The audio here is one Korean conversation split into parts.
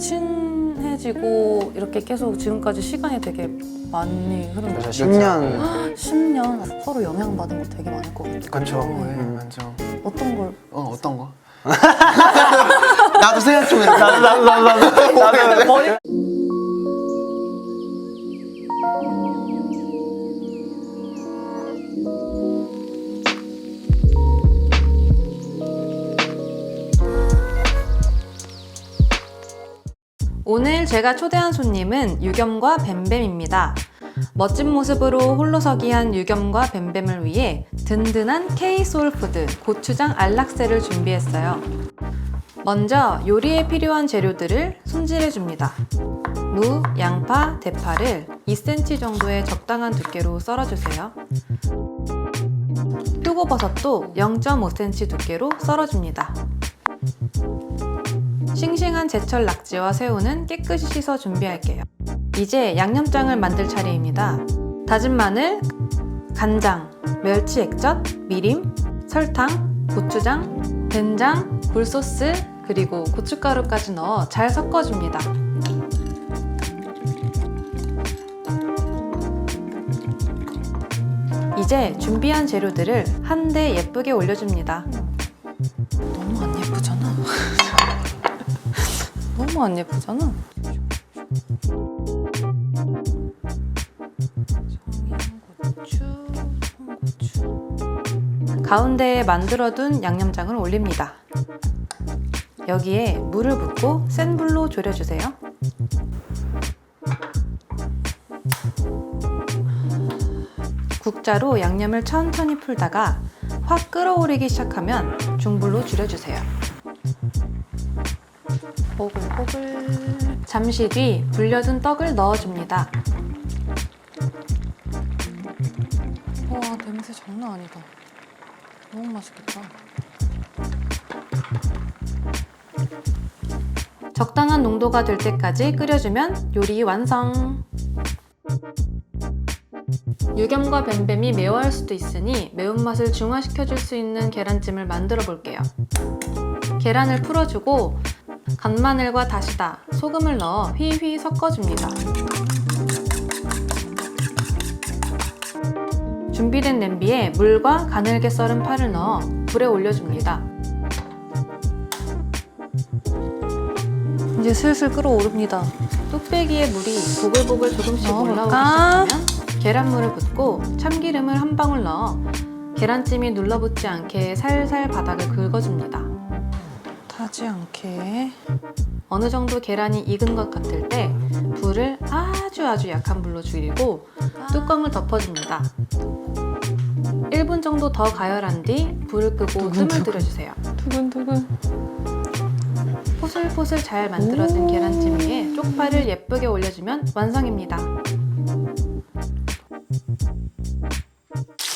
친해지고 이렇게 계속 지금까지 시간이 되게 많이 흐른 것 같아요. 10년. 10년 서로 영향받은 거 되게 많을 것 같아요. 그쵸. 맞죠. 어떤 걸? 어떤 거? 나도 생각 좀 해. 나도. 머리. 오늘 제가 초대한 손님은 유겸과 뱀뱀입니다. 멋진 모습으로 홀로서기한 유겸과 뱀뱀을 위해 든든한 K-소울푸드 고추장 알락새를 준비했어요. 먼저 요리에 필요한 재료들을 손질해줍니다. 무, 양파, 대파를 2cm 정도의 적당한 두께로 썰어주세요. 표고버섯도 0.5cm 두께로 썰어줍니다. 싱싱한 제철 낙지와 새우는 깨끗이 씻어 준비할게요. 이제 양념장을 만들 차례입니다. 다진 마늘, 간장, 멸치 액젓, 미림, 설탕, 고추장, 된장, 굴소스, 그리고 고춧가루까지 넣어 잘 섞어줍니다. 이제 준비한 재료들을 한데 예쁘게 올려줍니다. 너무 안 예쁘잖아. 너무 안 예쁘잖아. 청양고추, 홍고추. 가운데에 만들어둔 양념장을 올립니다. 여기에 물을 붓고 센 불로 졸여주세요. 국자로 양념을 천천히 풀다가 확 끓어오르기 시작하면 중불로 줄여주세요. 보글보글. 잠시 뒤 불려둔 떡을 넣어줍니다. 와, 냄새 장난 아니다. 너무 맛있겠다. 적당한 농도가 될 때까지 끓여주면 요리 완성! 유겸과 뱀뱀이 매워할 수도 있으니 매운맛을 중화시켜줄 수 있는 계란찜을 만들어 볼게요. 계란을 풀어주고 간마늘과 다시다, 소금을 넣어 휘휘 섞어줍니다. 준비된 냄비에 물과 가늘게 썰은 파를 넣어 불에 올려줍니다. 이제 슬슬 끓어오릅니다. 뚝배기에 물이 보글보글 조금씩 올라오기 시작하면 계란물을 붓고 참기름을 한 방울 넣어 계란찜이 눌러붙지 않게 살살 바닥을 긁어줍니다. 타지 않게. 어느 정도 계란이 익은 것 같을 때 불을 아주 약한 불로 줄이고 뚜껑을 덮어줍니다. 1분 정도 더 가열한 뒤 불을 끄고 뜸을 들여주세요. 두근두근. 포슬포슬 잘 만들어진 계란찜 위에 쪽파를 예쁘게 올려주면 완성입니다.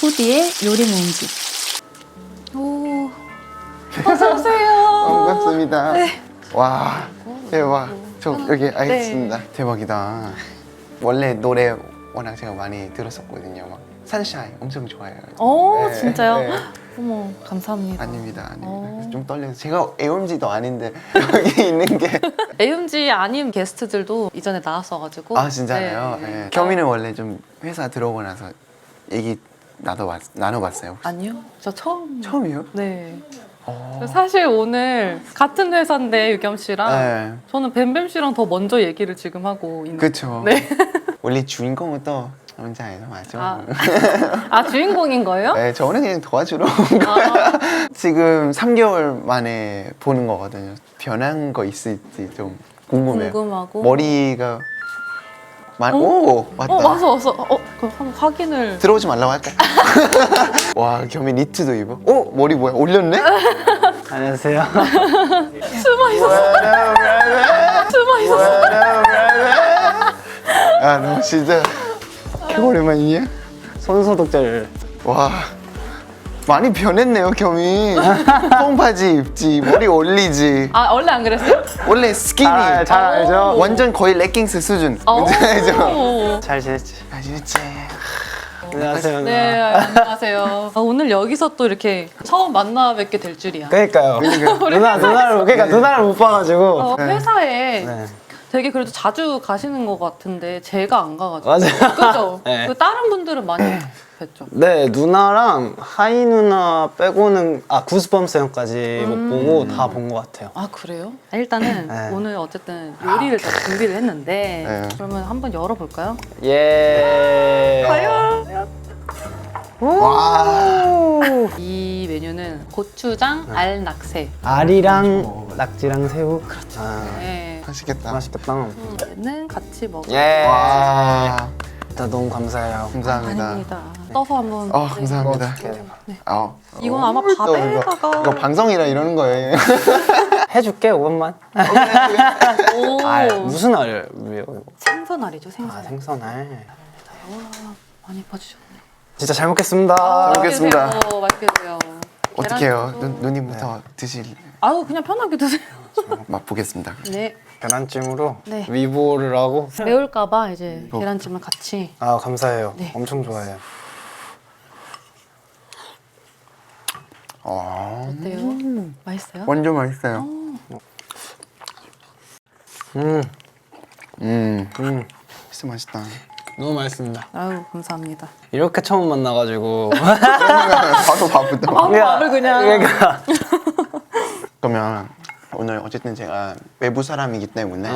후디의 요리 모음집. 오, 어서오세요. 반갑습니다. 네. 와, 대박. 저 여기 알겠습니다. 대박이다. 원래 노래 워낙 제가 많이 들었었거든요. 막 산샤인 엄청 좋아해요. 오, 네, 진짜요? 네. 어머, 감사합니다. 아닙니다. 오. 그래서 좀 떨려서 제가 애엄지도 아닌데 여기 있는 게. AMG 아닌 게스트들도 이전에 나왔어가지고. 아 진짜요? 네. 네. 겸이는 원래 좀 회사 들어오고 나서 얘기 나눠봤어요. 혹시? 아니요, 저 처음. 처음이요? 네. 어. 사실 오늘 같은 회사인데 유겸 씨랑 네. 저는 뱀뱀 씨랑 더 먼저 얘기를 지금 하고 있는. 그쵸. 네. 원래 주인공은 또 혼자예요, 맞죠? 아, 주인공인 거예요? 네, 저는 그냥 도와주러 온 거야. 지금 3개월 만에 보는 거거든요. 변한 거 있을지 좀 궁금해요. 궁금하고. 머리가 어? 오, 맞다. 왔어. 그럼 한번 확인을. 들어오지 말라고 할까? 와, 겸이 니트도 입어. 머리 뭐야? 올렸네? 안녕하세요. 숨어 있었어. 숨어 있었어. 아, 너 진짜 오랜만이냐? 손소독제를. 와, 많이 변했네요, 겸이. 뽕바지 입지, 머리 올리지. 아, 원래 안 그랬어요? 원래 스키니. 잘 알죠? 완전 거의 레깅스 수준. 뭔지 알죠? 오. 잘 지냈지? 아, 진짜. 안녕하세요. 네, 안녕하세요. 오늘 여기서 또 이렇게 처음 만나 뵙게 될 줄이야. 그러니까요. 누나를 못 봐가지고. 회사에 네. 되게 그래도 자주 가시는 것 같은데 제가 안 가가지고. 맞아요. 그죠? 네. 그 다른 분들은 많이 뵀죠. 네, 누나랑 하이 누나 빼고는 구스범스 형까지 못 보고 다 본 것 같아요. 아 그래요? 일단은 네. 오늘 어쨌든 요리를 다 준비를 했는데 네. 그러면 한번 열어볼까요? 예. 과연? 와. 이 메뉴는 고추장 알낙새. 알이랑 낙지랑 새우. 그렇죠. 네. 맛있겠다. 맛있겠다. 얘는 같이 먹어. 예. 와. 일단 너무 감사해요. 감사합니다. 아닙니다. 떠서 한번. 감사합니다. 이건 아마 또 밥에다가. 이거 방송이라 이러는 거예요. 해줄게 5분만. 오. 무슨 알이에요? 이거? 생선알이죠, 생선. 생선알. 많이 퍼주셨네. 진짜 잘 먹겠습니다. 잘 먹겠습니다. 맛있게 드세요. 어떻게 해요? 계란찜도. 누님부터 드실 아유, 그냥 편하게 드세요. 맛보겠습니다. 네. 계란찜으로 네. 위보를 하고. 매울까봐 이제 계란찜을 같이. 감사해요. 네. 엄청 좋아해요. 어때요? 맛있어요? 완전 맛있어요. 진짜 맛있다. 너무 맛있습니다. 아유, 감사합니다. 이렇게 처음 만나가지고. 바로 밥부터. 밥을 그냥. 그러니까. 그러면 오늘 어쨌든 제가 외부 사람이기 때문에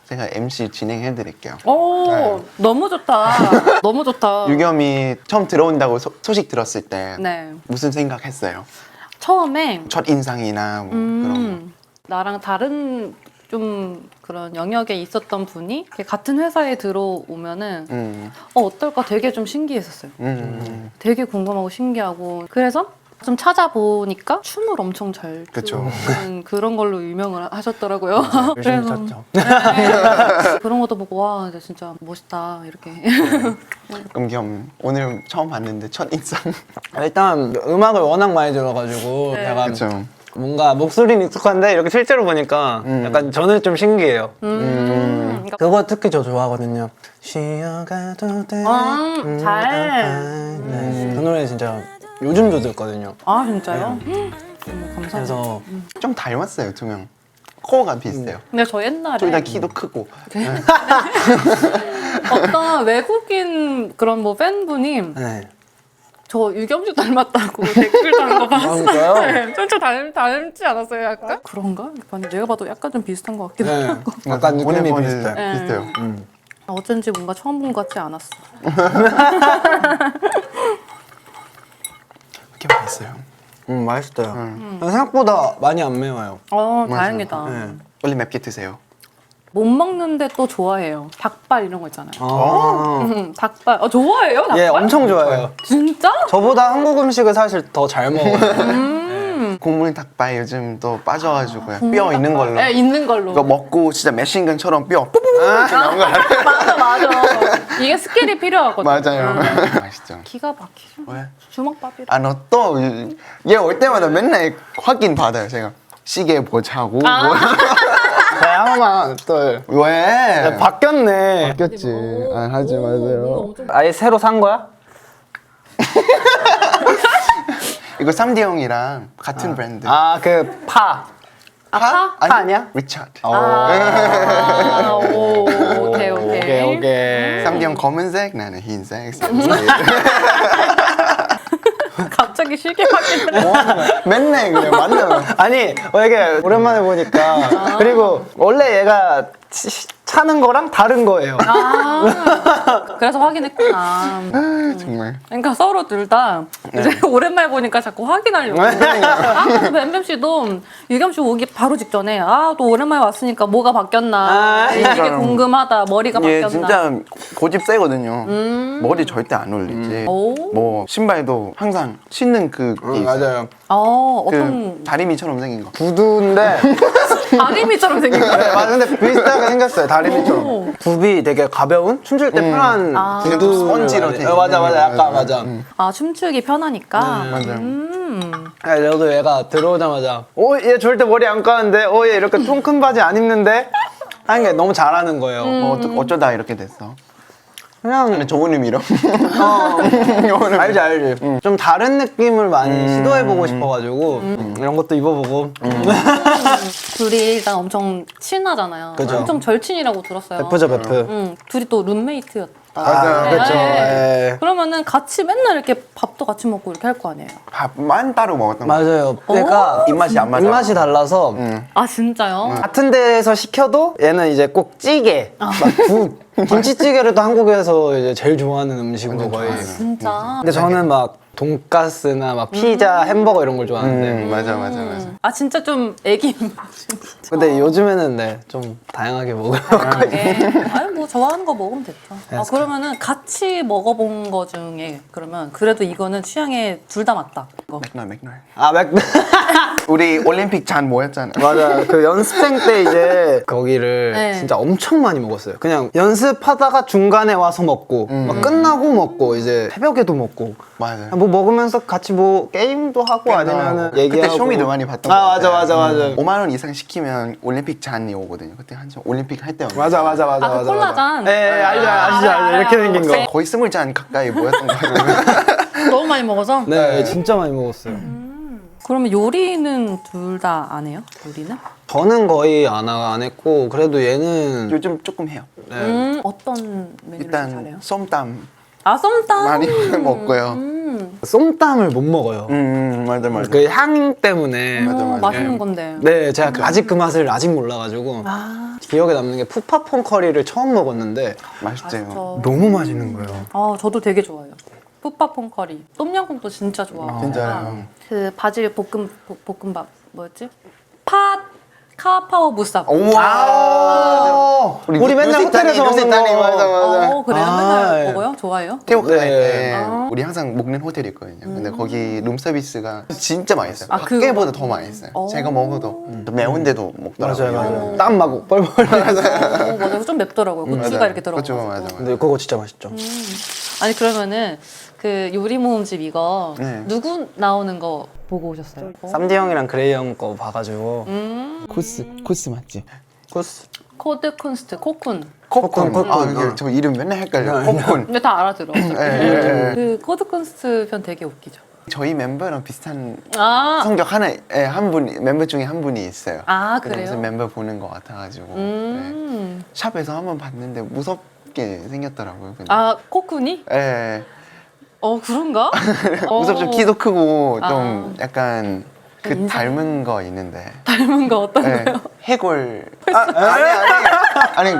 제가 MC 진행해 드릴게요. 오, 네. 너무 좋다. 너무 좋다. 유겸이 처음 들어온다고 소식 들었을 때 네. 무슨 생각했어요? 처음에 첫 인상이나 뭐 그런 나랑 다른 좀 그런 영역에 있었던 분이 이렇게 같은 회사에 들어오면은 거. 어떨까 되게 좀 신기했었어요. 음. 되게 궁금하고 신기하고 그래서 좀 찾아보니까 춤을 엄청 잘 그쵸. 추는 그런 걸로 유명을 하셨더라고요. 열심히 쳤죠. 네. 그런 것도 보고 와 진짜 멋있다 이렇게. 겸 오늘 처음 봤는데 첫 인상. 일단 음악을 워낙 많이 들어가지고 네. 제가 그쵸. 뭔가 목소리는 익숙한데 이렇게 실제로 보니까 약간 저는 좀 신기해요. 그러니까 그거 특히 저 좋아하거든요. 쉬어가도 돼. 잘. 네. 그 노래 진짜 요즘도 듣거든요. 아 진짜요? 너무 감사합니다. 그래서 좀 닮았어요, 두 명. 코어가 비슷해요. 근데 저 옛날에 둘 다 키도 크고. 어떤 외국인 그런 뭐 팬분이 네. 저 유겸 씨 닮았다고 댓글 다는 거 봤어요. 진짜요? 네, 진짜 닮지 않았어요, 약간? 그런가? 내가 봐도 약간 좀 비슷한 것 같기도 네. 하고. 약간 느낌이 보내 비슷해요. 네. 비슷해요. 어쩐지 뭔가 처음 본 것 같지 않았어. 이렇게 맛있어요. 맛있어요. 생각보다 많이 안 매워요. 다행이다. 네. 원래 맵게 드세요. 못 먹는데 또 좋아해요. 닭발 이런 거 있잖아요. 닭발. 좋아해요? 닭발? 예, 엄청 좋아해요. 진짜? 저보다 한국 음식을 사실 더 잘 먹어요. 국물 닭발 요즘 또 빠져가지고요. 뼈 있는 걸로. 네, 있는 걸로. 이거 먹고 진짜 매싱건처럼 뼈 뿌뿌뿌 이렇게 나온 거 알아요? 맞아. 이게 스킬이 필요하거든. 맞아요. 맛있죠. 기가 막히죠. 왜? 주먹밥이라. 아, 너 또 얘 올 때마다 맨날 확인 받아요. 제가 시계 보자고. 뭐. 다양한 또 왜? 바뀌었네. 바뀌었지. 아, 하지 마세요. 아예 새로 산 거야? 이거 3D 형이랑 같은 브랜드. 그 파. 파? 아니, 파 아니야? 리차드. 오케이. 오케이. 3D 형 검은색, 나는 흰색. 갑자기 시계 바뀌네. 맨날 그래, 만나면. 아니 이게 오랜만에 보니까 그리고 원래 얘가 차는 거랑 다른 거예요. 그래서 확인했구나. 정말. 그러니까 서로 둘 다 이제 오랜만에 보니까 자꾸 확인하려고. 뱀뱀 씨도 유겸 씨 오기 바로 직전에 또 오랜만에 왔으니까 뭐가 바뀌었나. 이게 그러니까요. 궁금하다. 머리가 얘 바뀌었나. 진짜 고집 세거든요. 머리 절대 안 올리지. 오. 뭐 신발도 항상 신는 그 맞아요. 어떤 다리미처럼 생긴 거. 구두인데 다리미처럼 생긴 거예요. 맞아 근데 비슷하게 생겼어요. 다리미처럼. 굽이 되게 가벼운 춤출 때 편한 구두 스펀지로 돼 맞아 있는 약간 맞아. 춤추기 편하니까. 맞아요. 저도 얘가 들어오자마자 얘 절대 머리 안 감는데 얘 이렇게 통 큰 바지 안 입는데 하는 게 너무 잘하는 거예요. 어쩌다 이렇게 됐어? 그냥 좋은 의미로. 알지 알지. 좀 다른 느낌을 많이 시도해보고 싶어가지고 이런 것도 입어보고. 둘이 일단 엄청 친하잖아요. 그죠. 엄청 절친이라고 들었어요. 베프죠 베프. 둘이 또 룸메이트였다. 맞아요. 네. 그렇죠. 네. 예. 그러면은 같이 맨날 이렇게 밥도 같이 먹고 이렇게 할 거 아니에요? 밥만 따로 먹었던 거. 맞아요. 그러니까 입맛이 안 맞아. 입맛이 달라서 아 진짜요? 같은 데에서 시켜도 얘는 이제 꼭 찌개, 막 김치찌개를 또 한국에서 이제 제일 좋아하는 음식으로 거의. 진짜. 근데 저는 막 돈가스나 막 피자, 햄버거 이런 걸 좋아하는데. 맞아. 아 진짜 좀 애기 근데 요즘에는 네, 좀 다양하게 먹어요. 아니 뭐 좋아하는 거 먹으면 됐죠. 아 그러면은 같이 먹어본 거 중에 그러면 그래도 이거는 취향에 둘 다 맞다. 이거. 맥날. 아, 우리 올림픽 잔 모였잖아. 맞아. 그 연습생 때 이제 거기를 네. 진짜 엄청 많이 먹었어요. 그냥 연습하다가 중간에 와서 먹고, 막 끝나고 먹고, 이제 새벽에도 먹고. 맞아. 뭐 먹으면서 같이 뭐 게임도 하고 아니면은 얘기하고. 그때 쇼미도 많이 봤던 아, 거 맞아, 맞아, 맞아. 5만 원 이상 시키면 올림픽 잔이 오거든요. 그때 한참 올림픽 할 때였는데. 맞아. 아, 그 콜라잔? 예, 알죠, 아시죠, 알죠. 이렇게 생긴 거. 거의 20잔 가까이 모였던 거 같아요. 너무 많이 먹어서? 네, 진짜 많이 먹었어요. 그러면 요리는 둘 다 안 해요? 요리는? 저는 거의 안 했고, 그래도 얘는 요즘 조금 해요. 어떤 메뉴를 일단 잘해요? 쏨땀 아 썸땀? 많이 먹고요. 쏨땀을 못 먹어요. 맞아. 그 향 때문에. 맞아. 맛있는 건데. 네, 제가 아직 그 맛을 아직 몰라가지고 기억에 남는 게 푸파퐁 커리를 처음 먹었는데 맛있죠. 너무 맛있는 거예요. 아 저도 되게 좋아해요. 푸파퐁 커리, 똠양꿍도 진짜 좋아하고. 진짜요. 그 바질 볶음밥 뭐였지? 카파오 무쌉. 우와. 우리 맨날 호텔에서 먹는 거. 맞아. 그래요? 아, 맨날 예. 먹어요? 좋아해요? 태국 갈 네. 때 우리 항상 먹는 호텔이 있거든요. 근데 거기 룸 서비스가 진짜 맛있어요. 아, 밖에보다 더 맛있어요. 제가 먹어도 매운데도 먹더라고요. 맞아요. 땀 막 뻘뻘. 맞아요. 좀 맵더라고요. 고추가 맞아요. 이렇게 들어가서. 그렇죠, 맞아. 근데 그거 진짜 맛있죠. 아니 그러면은 그 요리 모음집 이거 네. 누구 나오는 거 보고 오셨어요? 쌈디 형이랑 그레이 형 거 봐가지고 코스 맞지? 코스. 코드 쿤스트 코쿤. 코콘. 코콘. 아, 이게 저 이름 맨날 헷갈려. 코콘. 근데 다 알아들어. 예. 그 코드 쿤스트 편 되게 웃기죠. 저희 멤버랑 비슷한 아, 성격 한 분, 멤버 중에 한 분이 있어요. 아 그래서 그래요? 멤버 보는 것 같아가지고 네. 샵에서 한번 봤는데 무섭게 생겼더라고요. 근데. 아 코쿤이? 예. 그런가? 무섭죠. 키도 크고 아. 좀 약간 그 인상? 닮은 거 있는데. 닮은 거 어떤 예. 거요? 해골. 아니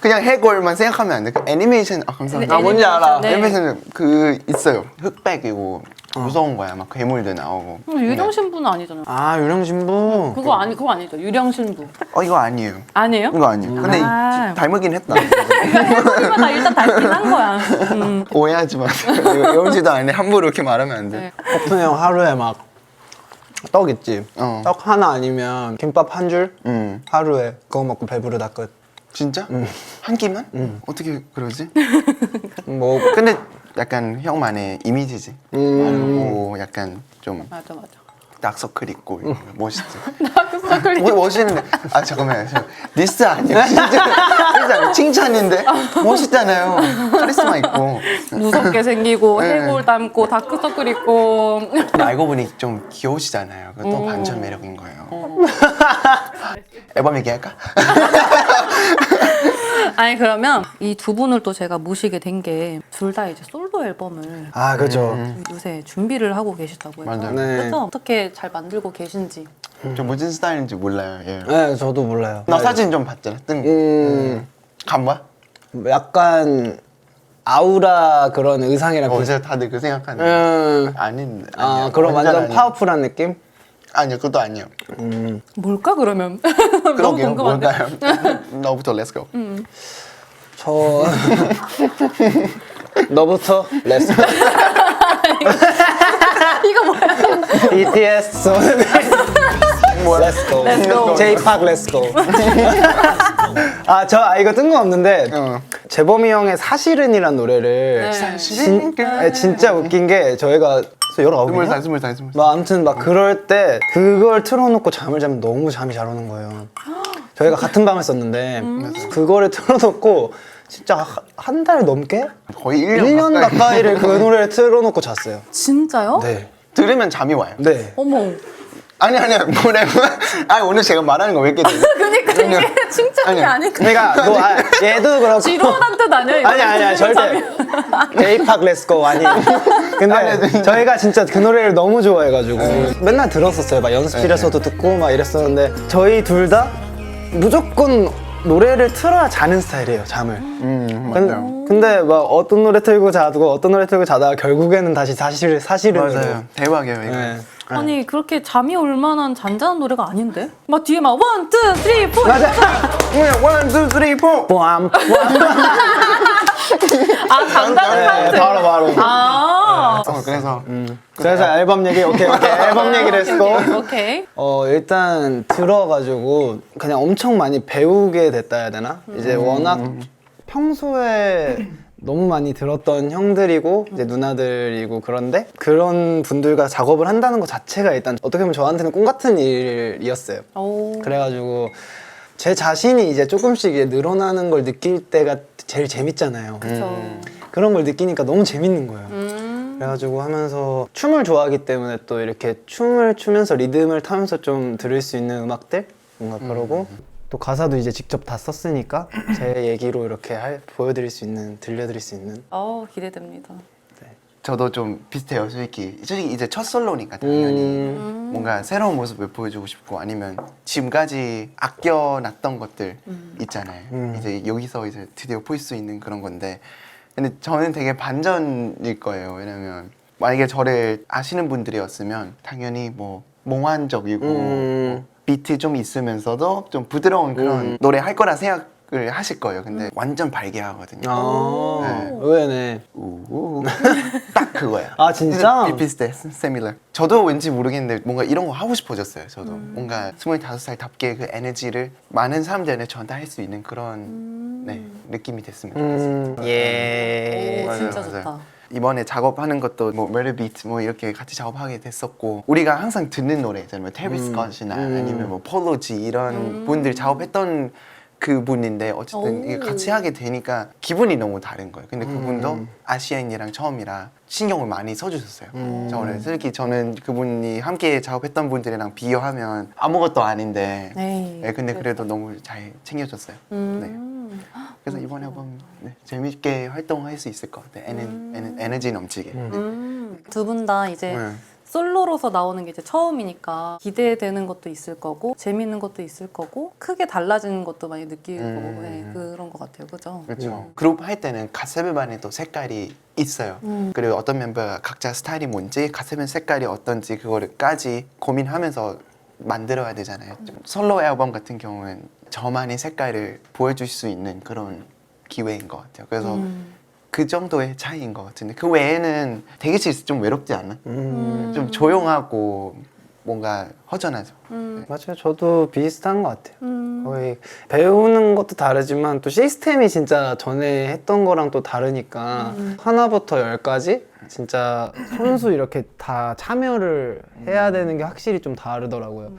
그냥 해골만 생각하면 안 돼. 그 애니메이션 감사합니다. 아, 뭔지 알아. 네. 애니메이션 그 있어요. 흑백이고 무서운 거야. 막 괴물들 나오고. 유령 신부는 아니잖아요. 아 유령 신부. 그거 아니죠. 유령 신부. 이거 아니에요. 아니에요? 이거 아니에요. 근데 아. 닮긴 했다. 해골이면 다 일단 닮긴 한 거야. 오해하지 마세요. 이거 영지도 아니네. 함부로 이렇게 말하면 안 돼. 네. 커튼 형 하루에 막 떡 있지. 어. 떡 하나 아니면 김밥 한 줄. 응. 하루에 그거 먹고 배부르다 끝. 진짜? 한 끼만? 어떻게 그러지? 뭐 근데 약간 형만의 이미지지. 그리고 약간 좀 맞아. 다크서클 있고 이런 거 멋있지. 다크서클이. 멋있는데 잠깐만요. 디스 아니에요. 진짜 아니에요. 칭찬인데 멋있잖아요. 카리스마 있고. 무섭게 생기고 네. 해골 닮고 다크서클 있고. 근데 알고 보니 좀 귀여우시잖아요. 그것도 반전 매력인 거예요. 앨범 얘기할까? 아니 그러면 이 두 분을 또 제가 모시게 된 게 둘 다 이제 솔로 앨범을 아 그죠. 요새 준비를 하고 계시다고 해서 맞아요. 네. 그래서 어떻게 잘 만들고 계신지. 저 무슨 스타일인지 몰라요. 예. 네 저도 몰라요. 나 사진 좀 봤잖아. 뜬 거. 간 거야? 약간 아우라 그런 의상이랑 어제 다들 그 생각하는. 아닌데. 아니야. 그런 완전 아니야. 파워풀한 느낌? 아니요, 그것도 아니에요. 뭘까 그러면? 너무 그러게요. 궁금한데. 뭘까요? 너부터 렛츠고. 저 너부터 렛츠 이거 뭐야? BTS 뭐야? Let's go. Let's go. J-Park Let's go. 이거 뜬금없는데 어. 재범이 형의 사실은이란 노래를 네. 진짜 웃긴 게 저희가 19이요? 20살. 아무튼 막 그럴 때 그걸 틀어놓고 잠을 자면 너무 잠이 잘 오는 거예요. 저희가 같은 방을 썼는데 그거를 틀어놓고 진짜 한 달 넘게? 거의 1년, 1년 가까이. 가까이를 그 노래를 틀어놓고 잤어요. 진짜요? 네. 들으면 잠이 와요. 네. 어머. 아니야 노래. 아니 오늘 제가 말하는 거 왜 이렇게 되지? 그러니까 이게 칭찬이 아니고 그러니까 얘도 그렇고. 지루한 뜻 아니야? 이거? 아니야 절대. K-pop 렛츠고 아니에요. 근데 저희가 진짜 그 노래를 너무 좋아해가지고 맨날 들었었어요. 막 연습실에서도 듣고 막 이랬었는데 저희 둘 다 무조건 노래를 틀어야 자는 스타일이에요. 잠을. 맞아요. 근데 막 어떤 노래 틀고 자고 어떤 노래 틀고 자다가 결국에는 다시 사실은 맞아요. 대박이에요 이거. 네. 아니 그렇게 잠이 올 만한 잔잔한 노래가 아닌데? 막 뒤에 막 1, 2, 3, 4 맞아. 1, 2, 3, 4. 뽀암. 아 잔잔한 카운트 바로. 아 그래서 앨범 얘기 오케이 앨범 얘기를 했고 오케이 일단 들어가지고 그냥 엄청 많이 배우게 됐다 해야 되나? 이제 워낙 평소에 너무 많이 들었던 형들이고 이제 누나들이고 그런데 그런 분들과 작업을 한다는 것 자체가 일단 어떻게 보면 저한테는 꿈 같은 일이었어요. 오. 그래가지고 제 자신이 이제 조금씩 이제 늘어나는 걸 느낄 때가 제일 재밌잖아요. 그쵸. 그런 걸 느끼니까 너무 재밌는 거예요. 그래가지고 하면서 춤을 좋아하기 때문에 또 이렇게 춤을 추면서 리듬을 타면서 좀 들을 수 있는 음악들 뭔가 그러고 또 가사도 이제 직접 다 썼으니까 제 얘기로 이렇게 보여드릴 수 있는 들려드릴 수 있는 기대됩니다. 저도 좀 비슷해요. 솔직히 이제 첫 솔로니까 당연히 뭔가 새로운 모습을 보여주고 싶고 아니면 지금까지 아껴놨던 것들 있잖아요. 이제 여기서 이제 드디어 볼 수 있는 그런 건데 근데 저는 되게 반전일 거예요. 왜냐면 만약에 저를 아시는 분들이었으면 당연히 뭐 몽환적이고 뭐 비트 좀 있으면서도 좀 부드러운 그런 노래 할 거라 생각을 하실 거예요. 근데 완전 발기하거든요. 네. 의외네. 우우. 딱 그거야. 아 진짜? 비슷해, similar. 저도 왠지 모르겠는데 뭔가 이런 거 하고 싶어졌어요. 저도 뭔가 25살답게 그 에너지를 많은 사람들한테 전달할 수 있는 그런 네, 느낌이 됐으면 좋겠습니다. 예. 오, 맞아요, 진짜 맞아요. 좋다. 이번에 작업하는 것도 뭐 Murder Beat 뭐 이렇게 같이 작업하게 됐었고 우리가 항상 듣는 노래 있잖아요. 뭐 테리 스콧이나 아니면 뭐 폴로 G 이런 분들 작업했던 그 분인데 어쨌든 이게 같이 하게 되니까 기분이 너무 다른 거예요. 근데 그분도 아시안이랑 처음이라 신경을 많이 써주셨어요. 저는 그분이 함께 작업했던 분들이랑 비교하면 아무것도 아닌데 에이, 네, 근데 그래도 너무 잘 챙겨줬어요. 네. 그래서 이번 앨범 네, 재밌게 활동할 수 있을 것 같아요. 에너지 넘치게. 두 분 다 이제 네. 솔로로서 나오는 게 이제 처음이니까 기대되는 것도 있을 거고 재밌는 것도 있을 거고 크게 달라지는 것도 많이 느낄 거고 네, 그런 것 같아요. 그죠? 그렇죠. 그룹 할 때는 가세븐만의 또 색깔이 있어요. 그리고 어떤 멤버가 각자 스타일이 뭔지 가세븐 색깔이 어떤지 그거를까지 고민하면서 만들어야 되잖아요. 좀 솔로 앨범 같은 경우는 저만의 색깔을 보여줄 수 있는 그런 기회인 것 같아요. 그래서 그 정도의 차이인 것 같은데 그 외에는 대기실에서 좀 외롭지 않아? 좀 조용하고 뭔가 허전하죠. 네. 맞아요. 저도 비슷한 것 같아요. 거의 배우는 것도 다르지만 또 시스템이 진짜 전에 했던 거랑 또 다르니까 하나부터 열까지 진짜 손수 이렇게 다 참여를 해야 되는 게 확실히 좀 다르더라고요.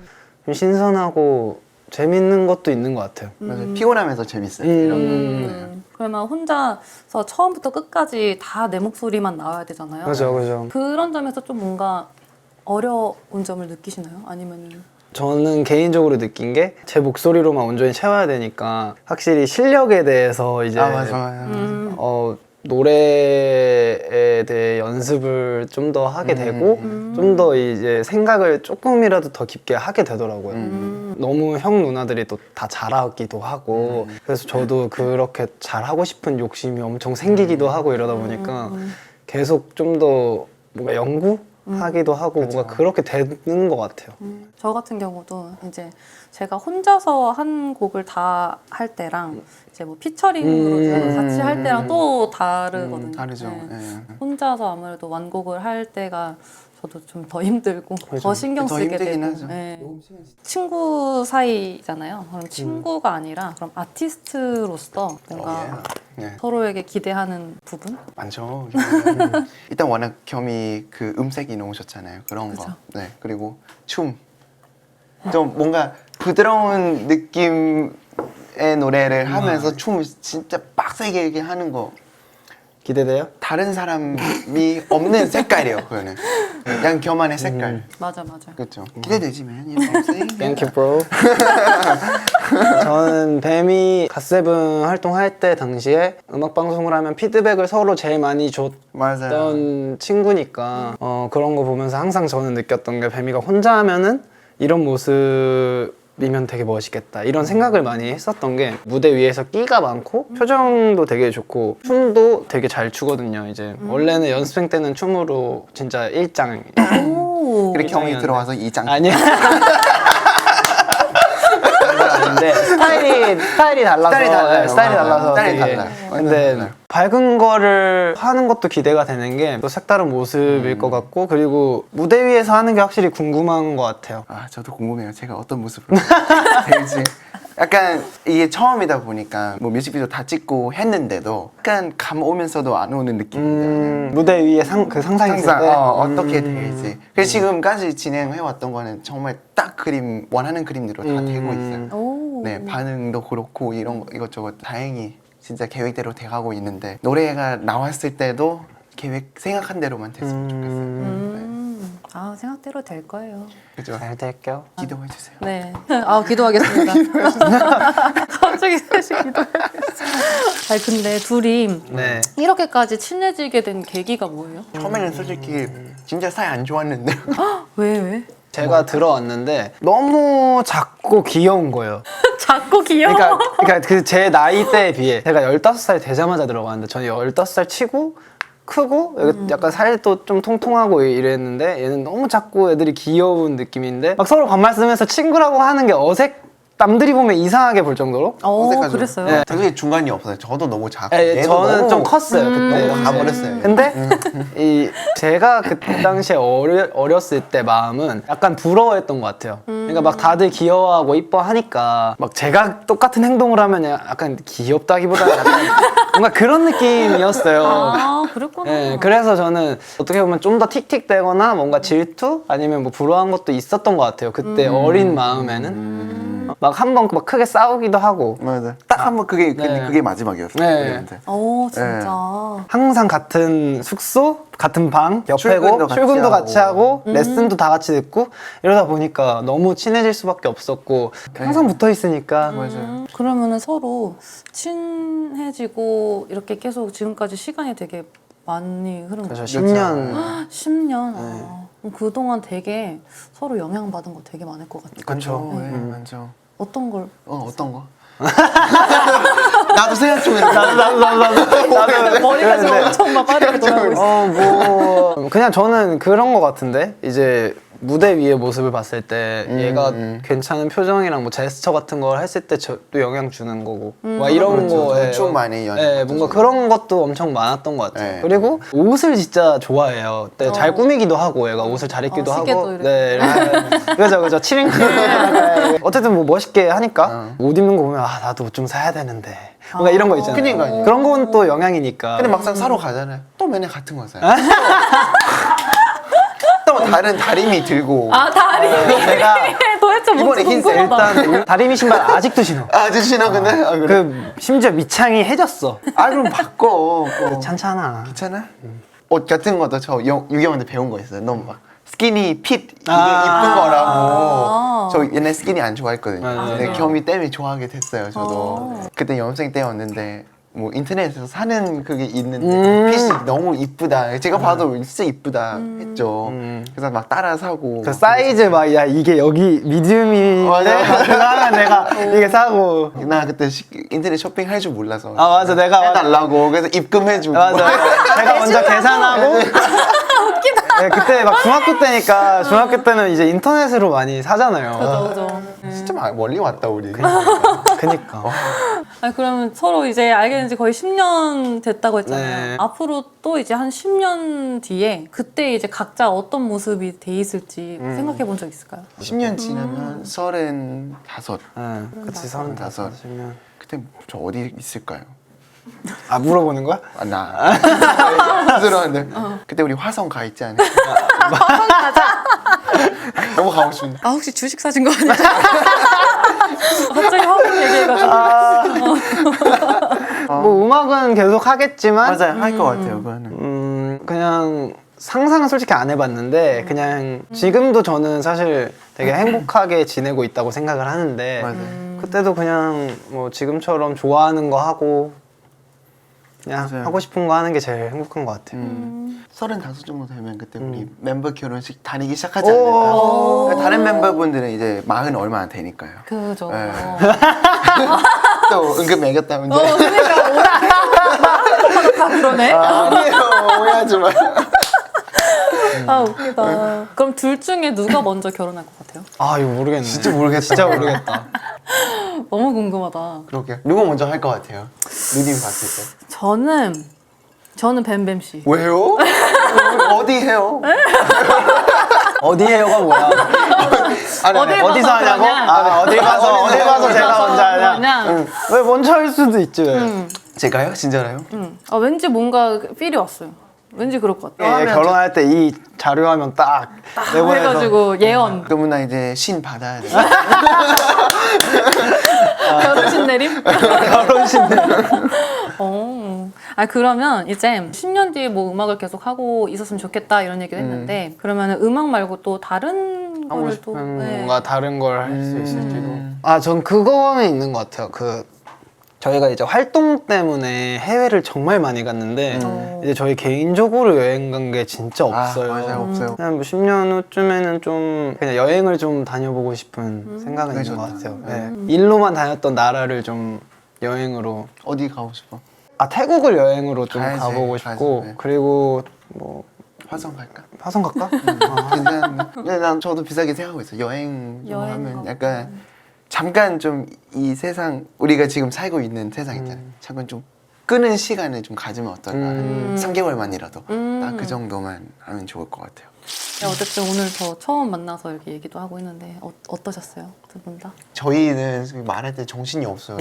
좀 신선하고 재밌는 것도 있는 것 같아요. 맞아요. 피곤하면서 재밌어요. 이런 거. 네. 그러면 혼자서 처음부터 끝까지 다 내 목소리만 나와야 되잖아요. 그죠. 그런 점에서 좀 뭔가 어려운 점을 느끼시나요? 아니면은 저는 개인적으로 느낀 게 제 목소리로만 온전히 채워야 되니까 확실히 실력에 대해서 이제 맞아요. 노래에 대해 연습을 좀 더 하게 되고 좀 더 이제 생각을 조금이라도 더 깊게 하게 되더라고요. 너무 형 누나들이 또 다 잘하기도 하고 그래서 저도 그렇게 잘하고 싶은 욕심이 엄청 생기기도 하고 이러다 보니까 계속 좀 더 뭔가 연구하기도 하고 뭔가 그렇게 되는 것 같아요. 저 같은 경우도 이제 제가 혼자서 한 곡을 다 할 때랑 이제 뭐 피처링으로 같이 할 때랑 또 다르거든요. 다르죠. 네. 네. 혼자서 아무래도 완곡을 할 때가 저도 좀 더 힘들고 더 신경 더 쓰게 힘들긴 되고 하죠. 네. 친구 사이잖아요. 그럼 친구가 아니라 그럼 아티스트로서 뭔가 네. 서로에게 기대하는 부분? 많죠. 일단 워낙 겸이 그 음색이 너무 좋잖아요. 그런 거. 네. 그리고 춤. 좀 뭔가 부드러운 느낌의 노래를 하면서 춤을 진짜 빡 세게 얘기하는 거 기대돼요? 다른 사람이 없는 색깔이에요. 그거는 그냥 저만의 색깔. 맞아. 그렇죠. 기대되지 man. Thank you, bro. 저는 뱀이 갓세븐 활동할 때 당시에 음악 방송을 하면 피드백을 서로 제일 많이 맞아요. 줬던 친구니까 그런 거 보면서 항상 저는 느꼈던 게 뱀이가 혼자 하면은 이런 모습이면 되게 멋있겠다 이런 생각을 많이 했었던 게 무대 위에서 끼가 많고 표정도 되게 좋고 춤도 되게 잘 추거든요. 이제 원래는 연습생 때는 춤으로 진짜 일장 그렇게 형이 들어와서 2장. 아니야. 아닌데 스타일이 달라서 스타일이 달라요. 스타일이 달라서 스타일이 되게. 달라요. 근데 달라요. 밝은 거를 하는 것도 기대가 되는 게 또 색다른 모습일 것 같고 그리고 무대 위에서 하는 게 확실히 궁금한 것 같아요. 아 저도 궁금해요. 제가 어떤 모습으로 될지. 약간 이게 처음이다 보니까 뭐 뮤직비디오 다 찍고 했는데도 약간 감 오면서도 안 오는 느낌이잖아요. 무대 위에 그 상상했을 때 어떻게 될지. 그래서 지금까지 진행해왔던 거는 정말 딱 원하는 그림대로 다 되고 있어요. 오. 네, 반응도 그렇고 이런 거 이것저것 다행히 진짜 계획대로 돼가고 있는데 노래가 나왔을 때도 생각한 대로만 됐으면 좋겠어요. 아, 생각대로 될 거예요. 그죠? 잘 될게요. 기도해 주세요. 네. 아, 기도하겠습니다. 갑자기 셋이 기도해야겠어요. 아니, 근데 둘이 네. 이렇게까지 친해지게 된 계기가 뭐예요? 처음에는 솔직히 진짜 사이 안 좋았는데 왜? 제가 들어왔는데 너무 작고 귀여운 거예요. 작고 귀여워. 그러니까 그 제 나이대에 비해 제가 15살 되자마자 들어갔는데 저는 15살 치고 크고 약간 살도 좀 통통하고 이랬는데 얘는 너무 작고 애들이 귀여운 느낌인데 막 서로 반말 쓰면서 친구라고 하는 게 남들이 보면 이상하게 볼 정도로 어색하죠. 그랬어요? 네. 그게 중간이 없어요. 저도 너무 작고 예, 얘도 저는 너무 좀 컸어요 그때 너무 가버렸어요. 근데 제가 그 당시에 어렸을 때 마음은 약간 부러워했던 것 같아요. 그러니까 막 다들 귀여워하고 이뻐하니까 막 제가 똑같은 행동을 하면 약간 귀엽다기보다는 약간 뭔가 그런 느낌이었어요. 아, 그랬구나. 네, 그래서 저는 어떻게 보면 좀 더 틱틱대거나 뭔가 질투 아니면 뭐 불우한 것도 있었던 것 같아요. 그때 어린 마음에는 막 한 번 막 크게 싸우기도 하고 맞아. 딱 한 번 그게 네. 그게 마지막이었어요. 네. 우리한테. 오, 진짜. 항상 같은 숙소, 같은 방, 출근도 옆에고 같이 출근도 같이 하고 음. 레슨도 다 같이 듣고 이러다 보니까 너무 친해질 수밖에 없었고 항상 붙어 있으니까 맞아요. 그러면은 서로 친해지고 이렇게 계속 지금까지 시간이 되게 많이 흐른 그래서 거죠. 10년 10년. 그럼 그동안 되게 서로 영향받은 거 되게 많을 것 같아요. 그쵸. 맞죠. 어떤 걸? 어떤 거? 나도 생각 중에 나도 머리가 지금 엄청 막 빠르게 돌아가고 있어. 뭐 그냥 저는 그런 거 같은데 이제 무대 위의 모습을 봤을 때 얘가 괜찮은 표정이랑 뭐 제스처 같은 걸 했을 때 또 영향 주는 거고 막 이런 그렇죠. 거에 춤 많이 뭔가 그런 것도 엄청 많았던 것 같아요. 네. 그리고 옷을 진짜 좋아해요. 네, 잘 꾸미기도 하고 얘가 옷을 잘 입기도 시계도 하고 이렇게. 네 그죠 7인크 어쨌든 뭐 멋있게 하니까 옷 입는 거 보면 아 나도 옷 좀 사야 되는데 뭔가 이런 거 있잖아요. 그러니까요. 그런 건 또 영향이니까. 근데 막상 사러 가잖아요. 또 맨날 같은 거 사요. 또 다른 다리미 들고. 아, 다리. 제가 도대체 뭔지 이번에 흰색 궁금하다. 일단 다리미 신발 아직도 신어. 아저씨나 근데 그래? 그 심지어 밑창이 해졌어. 그럼 바꿔. 괜찮아. 괜찮아? 옷 같은 것도 저 유경한테 배운 거 있어요. 너무 막 스키니 핏 이게 아. 이쁜 거라고. 저 옛날 스키니 안 좋아했거든요. 맞아요. 근데 겸이 때문에 좋아하게 됐어요. 저도 그때 연습생 때였는데 뭐 인터넷에서 사는 그게 있는데 핏이 너무 이쁘다. 제가 봐도 진짜 이쁘다 했죠. 그래서 막 따라 사고. 그 사이즈 막 야 이게 여기 미디움인데 맞아. 그거 하면 내가 이게 사고. 나 그때 인터넷 쇼핑 할 줄 몰라서. 아 맞아 내가 해달라고 그래서 입금해주고. 맞아. 제가 먼저 계산하고. 웃기다. 네, 그때 막 중학교 때니까 중학교 때는 이제 인터넷으로 많이 사잖아요. 그죠. 진짜 멀리 왔다 우리. 그니까. 아니, 그러면 서로 이제 알게 된 지 거의 10년 됐다고 했잖아요. 네. 앞으로 또 이제 한 10년 뒤에 그때 이제 각자 어떤 모습이 돼 있을지 생각해 본 적 있을까요? 10년 지나면 35. 네, 그치 35. 그때 저 어디 있을까요? 아 물어보는 거야? 나 스스로한테 그때 우리 화성 가 있지 않을까? 화성 가자. 너무 가고 싶은데. 아, 혹시 주식 사신 거 아니야? 갑자기 화성 얘기해가지고. 뭐 음악은 계속 하겠지만 맞아요. 할 것 같아요. 그거는. 그냥 상상은 솔직히 안 해봤는데 그냥 지금도 저는 사실 되게 행복하게 지내고 있다고 생각을 하는데 맞아요. 그때도 그냥 뭐 지금처럼 좋아하는 거 하고 그냥 맞아요. 하고 싶은 거 하는 게 제일 행복한 것 같아요. 35 정도 되면 그때 우리 멤버 결혼식 다니기 시작하지 않을까. 그러니까 다른 멤버분들은 이제 40 얼마 안 되니까요. 그죠. 네. 또 은근 매겼다면 다 그러네. 아니에요. 오해하지 마. 아 웃기다. 그럼 둘 중에 누가 먼저 결혼할 것 같아요? 아 이거 모르겠네. 진짜 모르겠다. 진짜 모르겠다. 너무 궁금하다. 그러게. 누가 먼저 할 것 같아요? 누님 봤을 때. 저는 뱀뱀 씨. 왜요? 어디 해요? 어디 해요가 뭐야? 아니, 어딜 어디서 봐서 하냐고? 그러냐? 아 어디 가서 어디 제가 가서 먼저 하냐? 그러냐? 응. 왜 먼저 할 수도 있지 왜? 제가요? 진짜로요? 아, 왠지 뭔가 필이 왔어요. 왠지 그럴 것 같아요. 예, 결혼할 때 이 자료화면 딱 내보내서 해가지고 예언. 그러면 나 이제 신 받아야 돼. 결혼식 내림? 결혼식 아 그러면 이제 10년 뒤에 뭐 음악을 계속 하고 있었으면 좋겠다 이런 얘기를 했는데 그러면 음악 말고 또 다른 하고 거를 또 네. 뭔가 다른 걸 할 수 있을지도. 아, 전 그거는 있는 것 같아요. 저희가 이제 활동 때문에 해외를 정말 많이 갔는데 이제 저희 개인적으로 여행 간 게 진짜 없어요. 맞아요. 없어요. 그냥 뭐 10년 후쯤에는 좀 그냥 여행을 좀 다녀보고 싶은 생각은 그게 있는 것 좋다. 같아요. 네. 일로만 다녔던 나라를 좀 여행으로 어디 가고 싶어? 태국을 여행으로 좀 가야지, 가보고 싶고 가야지, 네. 그리고 뭐 화성 갈까? 화성 갈까? 괜찮은데. 근데 난 저도 비슷하게 생각하고 있어. 여행 좀 여행 하면 가고. 약간 잠깐 좀 이 세상 우리가 지금 살고 있는 세상 있잖아요. 잠깐 좀 끄는 시간을 좀 가지면 어떨까? 3개월만이라도 딱 그 정도만 하면 좋을 것 같아요. 어쨌든 오늘 더 처음 만나서 이렇게 얘기도 하고 했는데 어떠셨어요? 두 분 다? 저희는 말할 때 정신이 없어요.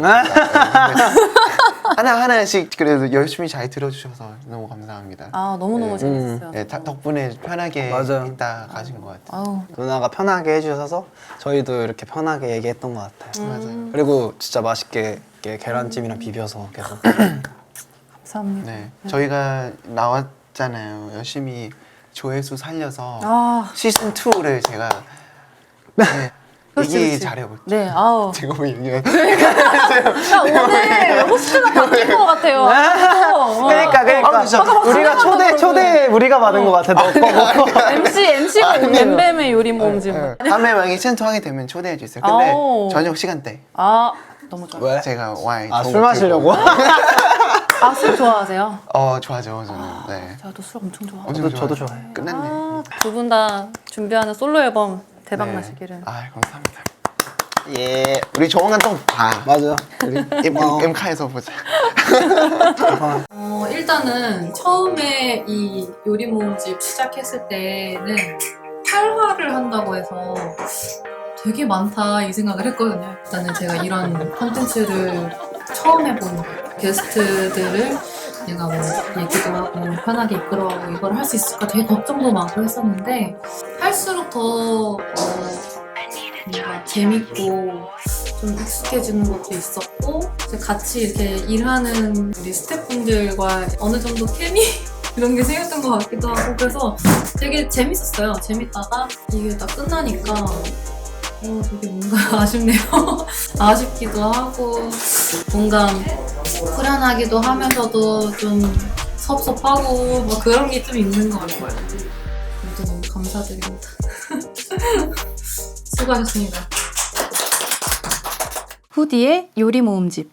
하나하나씩 그래도 열심히 잘 들어주셔서 너무 감사합니다. 아 너무너무 네. 재밌었어요. 네, 덕분에 편하게 맞아요. 있다 가신 것 같아요. 아우 누나가 편하게 해주셔서 저희도 이렇게 편하게 얘기했던 것 같아요. 맞아요. 그리고 진짜 맛있게 이렇게 계란찜이랑 비벼서 계속 감사합니다. 네, 저희가 나왔잖아요. 열심히 조회수 살려서 아 시즌 2를 제가 네, 그렇지, 얘기 그렇지. 잘해볼게요. 네, 아우. 제가 뭐 얘기해? 야, 오늘 호스트가 바뀐 것 같아요. 그러니까 우리가 초대 우리가 받은 것 같아. 너 MC가 뱀뱀의 요리 모음집. 다음에 만약에 센터 하게 되면 초대해 주세요. 근데 아오. 저녁 시간대 아, 너무 좋아요. 왜? 제가 와인 술 마시려고? 아, 술 좋아하세요? 좋아하죠 저는. 네. 제가 또 술 엄청 좋아해요. 엄청 저도 좋아해요. 좋아해요. 끝났네. 아, 두 분 다 준비하는 솔로 앨범 대박 네. 나시기를. 아 감사합니다. 예, 우리 조만간 또 봐. 맞아. 우리 엠카에서 보자. 일단은 처음에 이 요리 모음집 시작했을 때는 8화를 한다고 해서 되게 많다 이 생각을 했거든요. 일단은 제가 이런 콘텐츠를 처음 해보는 거예요. 게스트들을 내가 뭐 얘기도 하고 편하게 이끌어가고 이걸 할 수 있을까 되게 걱정도 많고 했었는데 할수록 더 뭔가 재밌고 좀 익숙해지는 것도 있었고 이제 같이 이렇게 일하는 우리 스태프분들과 어느 정도 케미 이런 게 생겼던 것 같기도 하고 그래서 되게 재밌었어요. 재밌다가 이게 딱 끝나니까 되게 뭔가 아쉽네요. 아쉽기도 하고 뭔가 후련하기도 하면서도 좀 섭섭하고 뭐 그런 게 좀 있는 것 같아요. 그래도 너무 감사드립니다. 수고하셨습니다. 후디의 요리 모음집